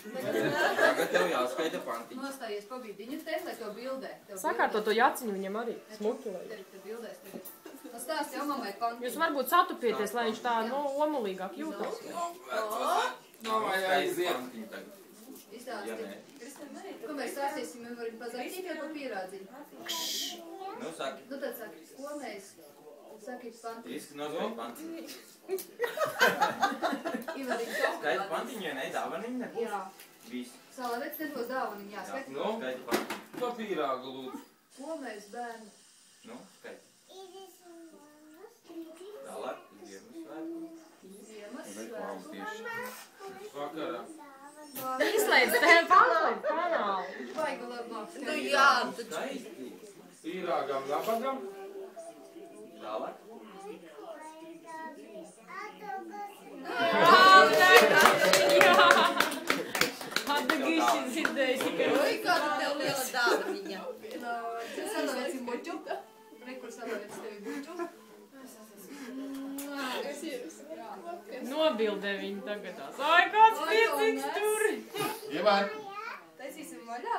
Tagad tev jāskaita pantiņi. Nostājies pa vidiņu te, lai tev bildē. Sakārto to jaciņu viņam arī smuki. Tev bildēs tagad. Stāsti jau mammai pantiņu. Jūs varbūt satupieties, lai viņš tā, omulīgāk jūtas. Izstāsti. Ko mēs stāstīsim, mēs varam pazaķīt vai pa pierādziņu? Nu, saki. Nu, tad saki, ko mēs... Saki, pantiņu. Riski noskaita pantiņu. Skaita pantiņu, vai ne? Dāvaniņu nebūs? Jā. Viss. Salāvets nebūs dāvaniņu, jāskaita. Nu, skaita pantiņu. Pa pīrāgu lūdzu. Ko mēs bērni? Nu, skaita. Tālāk, Ziemassvētku. Vakarā. Izslēdz tev kanālu. Vaiga labāk. Nu jā, Skaisti. Pīrāgam labagam. Tālāk. Atdagīšana zirdējusi, ka... Oi, kāda tev liela dāvaniņa. Salāvets ir buču. Rekur salāvets tevi buču. Nobildē viņu tagadās. Ai, kāds piecīgs tur! Ievēr! Taisīsim vaļā.